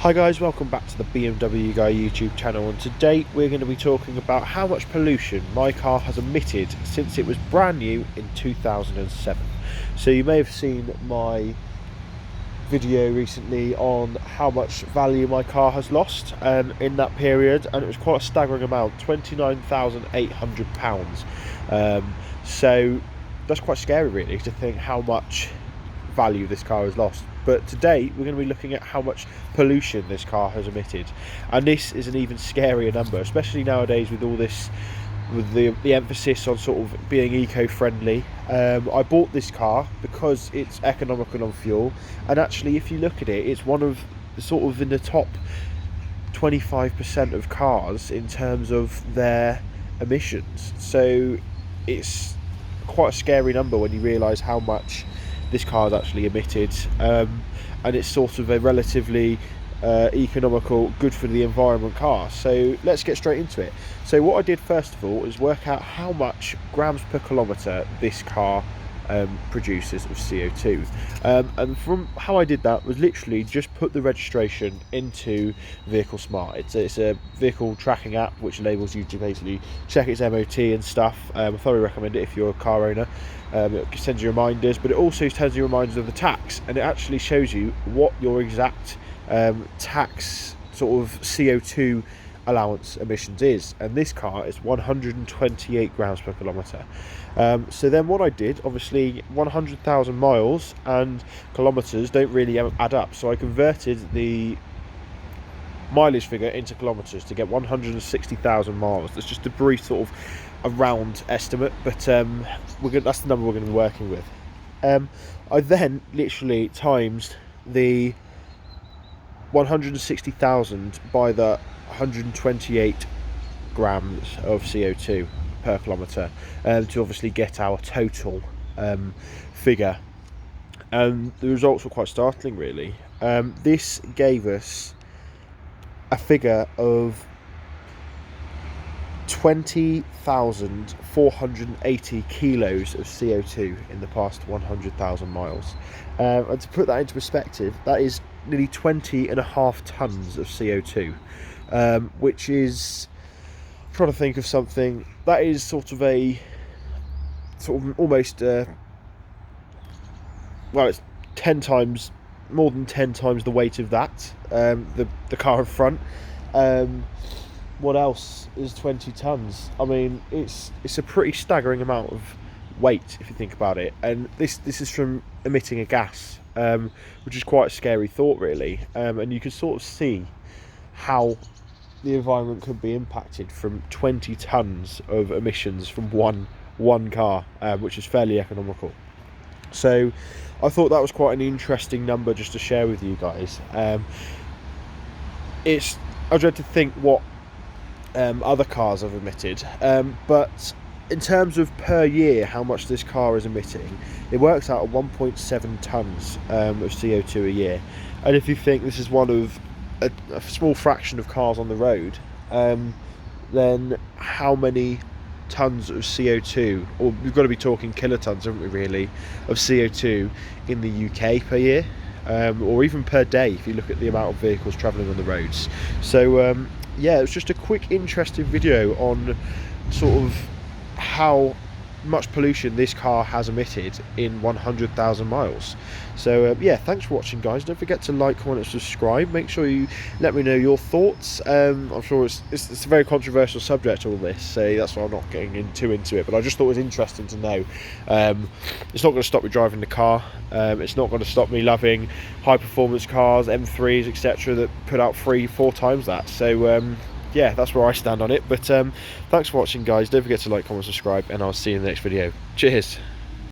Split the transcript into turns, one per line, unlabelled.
Hi guys, welcome back to the BMW Guy YouTube channel, and today we're going to be talking about how much pollution my car has emitted since it was brand new in 2007. So you may have seen my video recently on how much value my car has lost in that period, and it was quite a staggering amount, £29,800. So that's quite scary really, to think how much value this car has lost. But today we're going to be looking at how much pollution this car has emitted, and this is an even scarier number, especially nowadays with all this, with the emphasis on sort of being eco-friendly. I bought this car because it's economical on fuel, and actually if you look at it, it's one of sort of in the top 25% of cars in terms of their emissions. So it's quite a scary number when you realise how much this car is actually emitted, and it's sort of a relatively economical, good for the environment car. So let's get straight into it. So what I did first of all is work out how much grams per kilometre this car produces of CO2, and from how I did that was literally just put the registration into Vehicle Smart. It's a vehicle tracking app which enables you to basically check its MOT and stuff. I thoroughly recommend it if you're a car owner. It sends you reminders, but it also sends you reminders of the tax, and it actually shows you what your exact tax sort of CO2 allowance emissions is, and this car is 128 grams per kilometre. So then what I did, obviously 100,000 miles and kilometres don't really add up, so I converted the mileage figure into kilometres to get 160,000 miles. That's just a brief sort of a round estimate, but that's the number we're going to be working with. I then literally times the 160,000 by the 128 grams of CO2 per kilometre to obviously get our total figure, and the results were quite startling really. This gave us a figure of 20,480 kilos of CO2 in the past 100,000 miles, and to put that into perspective, that is nearly 20.5 tons of CO2, which is, I'm trying to think of something that is sort of almost well, it's 10 times more than 10 times the weight of that, the car in front. What else is 20 tons? I mean, it's a pretty staggering amount of weight if you think about it, and this is from emitting a gas, which is quite a scary thought really, and you can sort of see how the environment could be impacted from 20 tons of emissions from one car, which is fairly economical. So I thought that was quite an interesting number just to share with you guys. I dread to think what other cars have emitted, but in terms of per year how much this car is emitting, it works out at 1.7 tons of CO2 a year. And if you think this is one of a small fraction of cars on the road, then how many tons of CO2, or we've got to be talking kilotons, haven't we really, of CO2 in the UK per year, or even per day if you look at the amount of vehicles travelling on the roads. So yeah, it was just a quick interesting video on sort of how much pollution this car has emitted in 100,000 miles. So yeah, thanks for watching guys. Don't forget to like, comment and subscribe. Make sure you let me know your thoughts. I'm sure it's a very controversial subject, all this, so that's why I'm not getting too into it, but I just thought it was interesting to know. It's not going to stop me driving the car, it's not going to stop me loving high performance cars, M3s etc, that put out 3-4 times that. So yeah, that's where I stand on it. But thanks for watching guys. Don't forget to like, comment, subscribe, and I'll see you in the next video. Cheers.